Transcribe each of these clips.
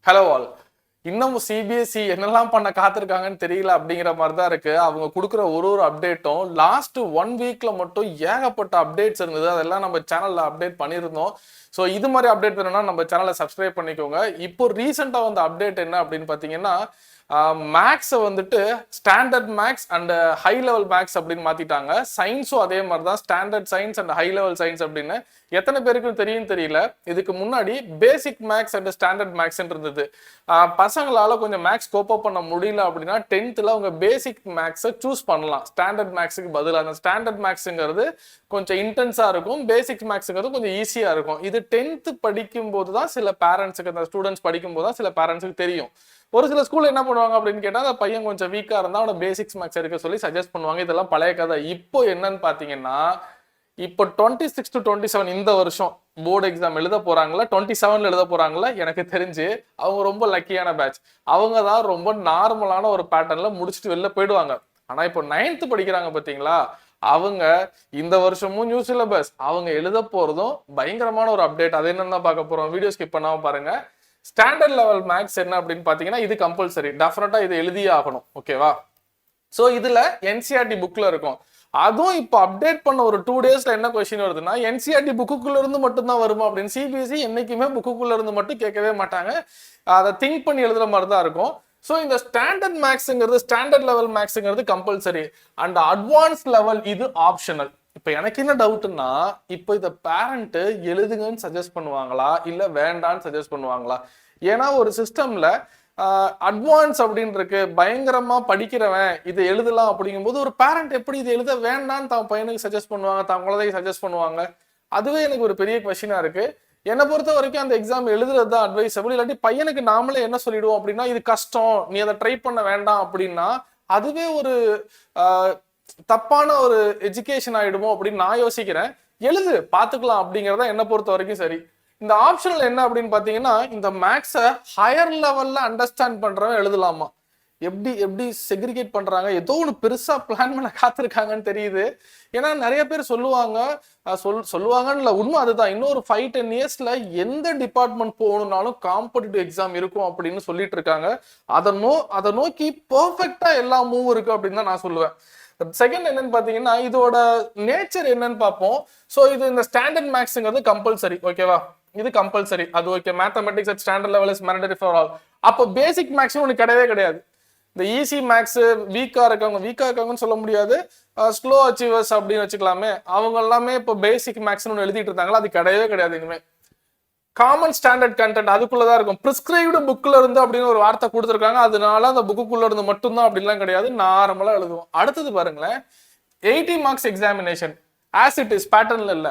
Hello all. இன்னும் CBSE என்னெல்லாம் பண்ண காத்திருக்காங்கன்னு தெரியல அப்படிங்கிற மாதிரி தான் இருக்கு. அவங்க கொடுக்குற ஒரு அப்டேட்டும் லாஸ்ட் 1 வீக்ல மட்டும் ஏகப்பட்ட அப்டேட்ஸ் இருந்தது. அதெல்லாம் நம்ம சேனல்ல அப்டேட் பண்ணியிருந்தோம். ஸோ இது மாதிரி அப்டேட் வேணும்னா நம்ம சேனலை சப்ஸ்கிரைப் பண்ணிக்கோங்க. இப்போ ரீசெண்டா வந்த அப்டேட் என்ன அப்படின்னு பார்த்தீங்கன்னா, மேக்ஸை வந்துட்டு standard maths and high level maths அப்படின்னு மாத்திட்டாங்க. சயின்ஸும் அதே மாதிரி தான், standard science and high level science அப்படின்னு. எத்தனை பேருக்கு தெரியும் தெரியல, இதுக்கு முன்னாடி basic maths and standard maths இருந்தது. பசங்களால கொஞ்சம் மேக்ஸ் கோப் அப் பண்ண முடியல அப்படின்னா 10th அவங்க பேசிக் மேக்ஸை சூஸ் பண்ணலாம் ஸ்டாண்டர்ட் மேக்ஸுக்கு பதிலாக. அந்த ஸ்டாண்டர்ட் மேக்ஸுங்கிறது கொஞ்சம் இன்டென்ஸா இருக்கும், பேசிக் மேக்ஸுங்கிறது கொஞ்சம் ஈஸியா இருக்கும். இது 10th படிக்கும் போது தான் சில பேரண்ட்ஸுக்கு, அந்த ஸ்டூடெண்ட்ஸ் படிக்கும் போது தான் சில பேரண்ட்ஸுக்கு தெரியும். ஒரு சில ஸ்கூல் என்ன பண்ணுவாங்க அப்படின்னு கேட்டா, அந்த பையன் கொஞ்சம் வீக்கா இருந்தா அவனை பேசிக்ஸ் மேக்ஸ் எடுக்க சொல்லி சஜஸ்ட் பண்ணுவாங்க. இதெல்லாம் பழைய கதை. இப்போ என்னன்னு பாத்தீங்கன்னா, இப்போ 26 to 27 இந்த வருஷம் போர்டு எக்ஸாம் எழுத போறாங்களா, 27ல எழுத போறாங்களா, எனக்கு தெரிஞ்சு அவங்க ரொம்ப லக்கியான பேட்ச். அவங்க தான் ரொம்ப நார்மலான ஒரு பேட்டர்ன்ல முடிச்சுட்டு வெளில போயிடுவாங்க. ஆனா இப்போ 9th படிக்கிறாங்க பாத்தீங்களா, அவங்க இந்த வருஷமும் நியூ சிலபஸ், அவங்க எழுத போறதும் பயங்கரமான ஒரு அப்டேட். அது என்னன்னு பார்க்க போறோம். வீடியோ ஸ்கிப் பண்ணாம பாருங்க. ஸ்டாண்டர்ட் லெவல் மேக்ஸ் என்ன அப்படின்னு பாத்தீங்கன்னா, இது கம்பல்சரி, டெஃபினட்டா இது எழுதியே ஆகணும். ஓகேவா? சோ இதுல என்சிஆர்டி புக்ல இருக்கும். அதுவும் இப்போ அப்டேட் பண்ண ஒரு 2 daysல என்ன கொஸ்டின் வருதுன்னா, என்சிஆர்டி புக்குக்குள்ள இருந்து மட்டும் தான் வருமா அப்படின்னு. சிபிஎஸ்இ என்னைக்குமே புக்குக்குள்ள இருந்து மட்டும் கேட்கவே மாட்டாங்க, அதை திங்க் பண்ணி எழுதுற மாதிரி தான் இருக்கும். ஸோ இந்த ஸ்டாண்டர்ட் மேக்ஸுங்கிறது, ஸ்டாண்டர்ட் லெவல் மேக்ஸுங்கிறது கம்பல்சரி அண்ட் அட்வான்ஸ் லெவல் இது ஆப்ஷனல். இப்போ எனக்கு என்ன டவுட்னா, இப்போ இதை பேரண்ட் எழுதுங்கன்னு சஜஸ்ட் பண்ணுவாங்களா இல்ல வேண்டான்னு சஜஸ்ட் பண்ணுவாங்களா? ஏன்னா ஒரு சிஸ்டம்ல அட்வான்ஸ் அப்படின்னு இருக்கு, பயங்கரமா படிக்கிறவன் இதை எழுதலாம் அப்படிங்கும்போது ஒரு பேரண்ட் எப்படி இதை எழுத வேண்டான்னு தான் பையனுக்கு சஜஸ்ட் பண்ணுவாங்க, தான் குழந்தைக்கு சஜஸ்ட் பண்ணுவாங்க? அதுவே எனக்கு ஒரு பெரிய கொஸ்டினா இருக்கு. என்னை பொறுத்த வரைக்கும் அந்த எக்ஸாம் எழுதுறது தான் அட்வைசபிள். இல்லாட்டி பையனுக்கு நாமளே என்ன சொல்லிடுவோம் அப்படின்னா, இது கஷ்டம், நீ அதை ட்ரை பண்ண வேண்டாம் அப்படின்னா அதுவே ஒரு தப்பான ஒரு எஜுகேஷன் ஆயிடுமோ அப்படின்னு நான் யோசிக்கிறேன். எழுது பாத்துக்கலாம் அப்படிங்கறத என்னை பொறுத்த வரைக்கும் சரி. இந்த ஆப்ஷனல் என்ன அப்படின்னு பாத்தீங்கன்னா, இந்த மேக்ஸை ஹையர் லெவல்ல அண்டர்ஸ்டாண்ட் பண்றவன் எழுதலாமா? எப்படி எப்படி செக்ரிகேட் பண்றாங்க, ஏதோ ஒன்று பெருசா பிளான் பண்ண காத்திருக்காங்கன்னு தெரியுது. ஏன்னா நிறைய பேர் சொல்லுவாங்கன்னு இல்லை, உண்மை அதுதான். இன்னொரு 5-10 yearsல எந்த டிபார்ட்மெண்ட் போகணும்னாலும் காம்படிட்டிவ் எக்ஸாம் இருக்கும் அப்படின்னு சொல்லிட்டு இருக்காங்க. அதை நோக்கி பெர்ஃபெக்டா எல்லா மூவும் இருக்கு அப்படின்னு தான் நான் சொல்லுவேன். செகண்ட் என்னன்னு பாத்தீங்கன்னா, இதோட நேச்சர் என்னன்னு பார்ப்போம். ஸோ இது இந்த ஸ்டாண்டர்ட் மேக்ஸுங்கிறது கம்பல்சரி. ஓகேவா? இது கம்பல்சரி, அது okay. Mathematics at standard level is mandatory for all. அப்போ பேசிக் மேக்ஸ் ஒன்று கிடையவே கிடையாது. இந்த ஈஸி மேக்ஸ் வீக்கா இருக்காங்கன்னு சொல்ல முடியாது, ஸ்லோ அச்சீவர்ஸ் அப்படின்னு வச்சுக்கலாமே, அவங்க எல்லாமே இப்போ பேசிக் மேக்ஸ்னு ஒன்று எழுதிட்டு இருந்தாங்களா, அது கிடையவே கிடையாது. இனிமே காமன் ஸ்டாண்டர்ட் கண்டென்ட் அதுக்குள்ளதான் இருக்கும். பிரிஸ்கிரைப்டு புக்ல இருந்து அப்படின்னு ஒரு வார்த்தை கொடுத்துருக்காங்க, அதனால அந்த புக்குக்குள்ள இருந்து மட்டும்தான் அப்படின்லாம் கிடையாது, நார்மலா எழுதுவோம். அடுத்தது பாருங்களேன், 80 marks examination as it is பேட்டர்ன்ல இல்ல.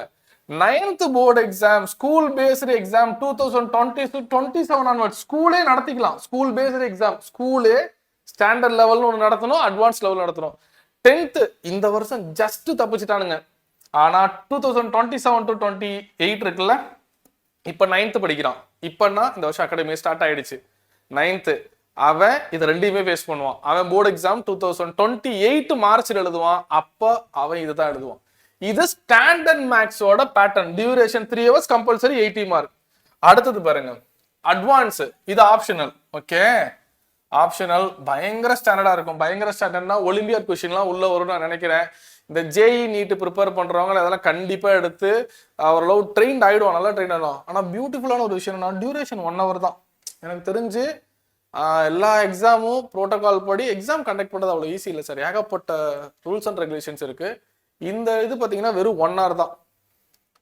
9th board exam, school based exam 2020-27 onwards ஸ்கூலே நடத்திக்கலாம். ஸ்கூல் பேஸ்டு எக்ஸாம், ஸ்கூலே ஸ்டாண்டர்ட் லெவல்னு ஒன்று நடத்தணும், அட்வான்ஸ் லெவல் நடத்தணும். 10th இந்த வருஷம் ஜஸ்ட் தப்பிச்சுட்டானுங்க. ஆனா 2027-28 இருக்குல்ல, இப்ப 9th படிக்கிறான். இப்பன்னா இந்த வருஷம் அகாடமி ஸ்டார்ட் ஆயிடுச்சு. 9th அவன் இதை ரெண்டையுமே ஃபேஸ் பண்ணுவான். அவன் போர்டு எக்ஸாம் 2028 மார்ச்ல எழுதுவான். அப்ப அவன் இதுதான் எழுதுவான். இது ஸ்டாண்டர்ட் மேக்ஸோட pattern. Duration 3 hours, compulsory 80 mark. அடுத்தது பாருங்க, அட்வான்ஸ், இது ஆப்ஷனல். ஓகே, ஆப்ஷனல் பயங்கர ஸ்டாண்டர்டா இருக்கும். பயங்கர ஸ்டாண்டர்ட்னா ஒலிம்பியாட் கொஸ்டின்லாம் உள்ள வரும்னு நான் நினைக்கிறேன். இந்த ஜேஇ நீட் ப்ரிப்பேர் பண்றவங்க அதெல்லாம் கண்டிப்பா எடுத்து ஓரளவு ட்ரெயின்ட் ஆயிடுவான், நல்லா ட்ரெயின் ஆயிடும். ஆனா பியூட்டிஃபுல்லான ஒரு விஷயம்னா, டியூரேஷன் 1 hour தான். எனக்கு தெரிஞ்சு எல்லா எக்ஸாமும் ப்ரோட்டோகால் படி எக்ஸாம் கண்டக்ட் பண்றது அவ்வளவு ஈஸி இல்லை சார். ஏகப்பட்ட ரூல்ஸ் அண்ட் ரெகுலேஷன்ஸ் இருக்கு. இந்த இது பாத்தீங்கன்னா வெறும் 1 hour தான்.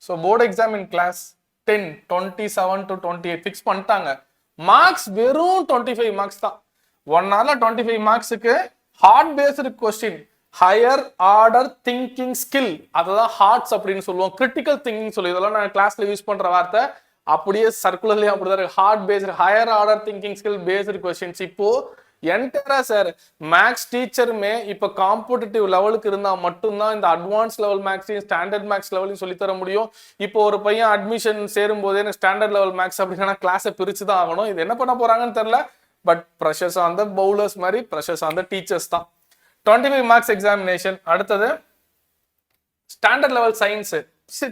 So board exam in class 10 27 to 28 fix பண்ணிட்டாங்க. மார்க்ஸ் வெறும் 25 marks தான். 1 hourல 25 marksக்கு ஹார்ட் based question, higher order thinking skill, அதுதான் ஹார்ட்ஸ் அப்படின்னு சொல்லுவோம். கிரிட்டிக்கல் திங்கிங் சொல்லி, இதெல்லாம் நான் கிளாஸ்ல யூஸ் பண்ற வார்த்தை, அப்படியே சர்க்குலர்லயே அப்படிதான் இருக்கு. Hard based, higher order thinking skill based questions. இப்போ என்டரா சார் மேக்ஸ் டீச்சருமே இப்ப காம்படிட்டிவ் லெவலுக்கு இருந்தா மட்டும்தான் இந்த அட்வான்ஸ் லெவல் மேக்ஸையும் ஸ்டாண்டர்ட் மேக்ஸ் லெவலையும் சொல்லி தர முடியும். இப்போ ஒரு பையன் அட்மிஷன் சேரும் போதே எனக்கு ஸ்டாண்டர்ட் லெவல் மேக்ஸ் அப்படின்னா கிளாஸை பிரிச்சு தான் ஆகணும். இது என்ன பண்ண போறாங்கன்னு தெரியல. But pressures on the bowlers மாதிரி ப்ரெஷர்ஸ் ஆன் த டீச்சர்ஸ் தான். 25 marks எக்ஸாமினேஷன். அடுத்தது ஸ்டாண்டர்ட் லெவல் சயின்ஸ்.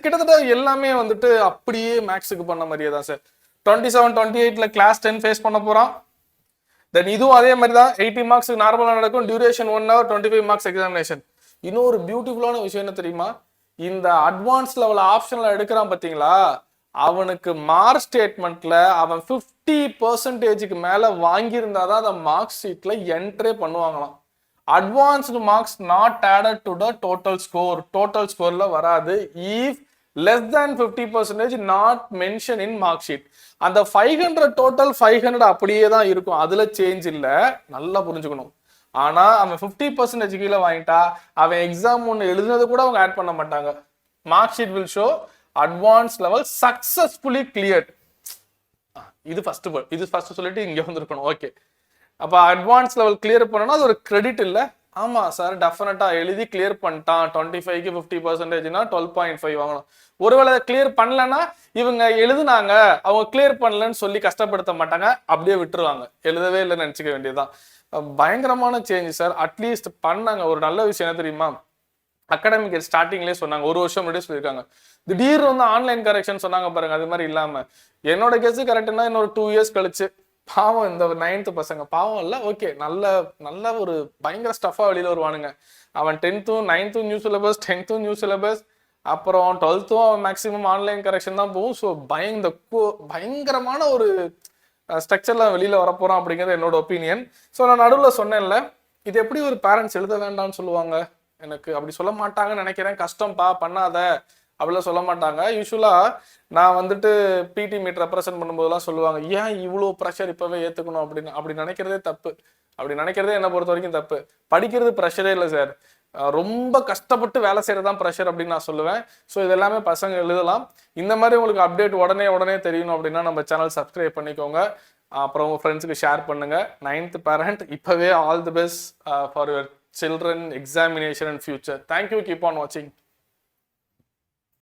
கிட்டத்தட்ட எல்லாமே வந்துட்டு அப்படியே மேக்ஸுக்கு பண்ண மாதிரியே தான் சார். 27 28ல கிளாஸ் 10 ஃபேஸ் பண்ண போறான். தென் இதுவும் அதே மாதிரி தான் 80 மார்க்ஸ் நார்மலா நடக்கும். Duration 1 hour 25 marks examination. இன்னொரு பியூட்டிஃபுல்லான விஷயம் என்ன தெரியுமா, இந்த அட்வான்ஸ் லெவல் ஆப்ஷன்ல எடுக்கிறான் பாத்தீங்களா, அவனுக்கு மார்க் ஸ்டேட்மெண்ட்ல அவன் 50% மேல வாங்கியிருந்தாதான் அந்த மார்க் ஷீட்ல என்ட்ரே பண்ணுவாங்களாம். Advanced marks not added to the total score, total ஸ்கோர்ல வராது. If less than 50% not mention in mark sheet. அந்த 500 டோட்டல் 500 அப்படியே தான் இருக்கும், அதுல சேஞ்ச் இல்ல, நல்லா புரிஞ்சுக்கணும். ஆனா அவன் 50% கீழே வாங்கிட்டா அவன் எக்ஸாம் ஒன்று எழுதுனது கூட அவங்க ஆட் பண்ண மாட்டாங்க. Mark sheet will show advance level successfully cleared. இது ஃபர்ஸ்ட் சொல்லிட்டு இங்க வந்திருக்கணும். ஓகே, அப்ப அட்வான்ஸ் லெவல் கிளியர் பண்ணனா அது ஒரு கிரெடிட் இல்ல. ஆமா சார், டெஃபினட்டா எழுதி கிளியர் பண்ணிட்டான் 25க்கு 50%னா 12.5 வாங்கணும். ஒருவேளை கிளியர் பண்ணலன்னா இவங்க எழுதுனாங்க அவங்க கிளியர் பண்ணலன்னு சொல்லி கஷ்டப்படுத்த மாட்டாங்க, அப்படியே விட்டுருவாங்க, எழுதவே இல்லைன்னு நினைச்சுக்க வேண்டியதுதான். பயங்கரமான சேஞ்ச் சார். அட்லீஸ்ட் பண்ணாங்க. ஒரு நல்ல விஷயம் என்ன தெரியுமா, அகாடமிக் ஸ்டார்டிங்லேயே சொன்னாங்க, ஒரு வருஷம் முன்னாடியே சொல்லியிருக்காங்க. திடீர்னு வந்து ஆன்லைன் கரெக்ஷன் சொன்னாங்க பாருங்க, அது மாதிரி இல்லாம என்னோட கெஸ் கரெக்ட்னா இன்னொரு 2 years கழிச்சு பாவம் இந்த 9th பசங்க பாவம் இல்ல, ஓகே, நல்ல ஒரு பயங்கர ஸ்டஃபா வெளியில வருவானுங்க. அவன் 10th 9th new syllabus, 10th new syllabus, அப்புறம் 12th மேக்ஸிமம் ஆன்லைன் கரெக்ஷன் தான் போகும். ஸோ பயங்கரமான ஒரு ஸ்ட்ரக்சர்ல வெளியில வரப்போறோம் அப்படிங்கிறது என்னோட ஒப்பீனியன். ஸோ நான் நடுவில் சொன்னேன்ல, இது எப்படி ஒரு பேரண்ட்ஸ் எழுத வேண்டாம்னு சொல்லுவாங்க, எனக்கு அப்படி சொல்ல மாட்டாங்கன்னு நினைக்கிறேன். கஷ்டம்ப்பா பண்ணாத அப்படிலாம் சொல்ல மாட்டாங்க. யூஸ்வலா நான் வந்துட்டு பிடி மீட் ரெப்ரசென்ட் பண்ணும்போதெல்லாம் சொல்லுவாங்க, ஏன் இவ்வளோ ப்ரெஷர் இப்பவே ஏத்துக்கணும் அப்படின்னு. அப்படி நினைக்கிறதே தப்பு. அப்படி நினைக்கிறதே என்னை பொறுத்த வரைக்கும் தப்பு. படிக்கிறது ப்ரெஷரே இல்லை சார், ரொம்ப கஷ்டப்பட்டு வேலை செய்யறதுதான் ப்ரெஷர் அப்படின்னு நான் சொல்லுவேன். ஸோ இது எல்லாமே பசங்க எழுதலாம். இந்த மாதிரி உங்களுக்கு அப்டேட் உடனே தெரியணும் அப்படின்னா நம்ம சேனல் சப்ஸ்கிரைப் பண்ணிக்கோங்க. அப்புறம் உங்க ஃப்ரெண்ட்ஸுக்கு ஷேர் பண்ணுங்க. 9th பேரண்ட் இப்பவே all the best for your children examination and future. Thank you. Keep on watching.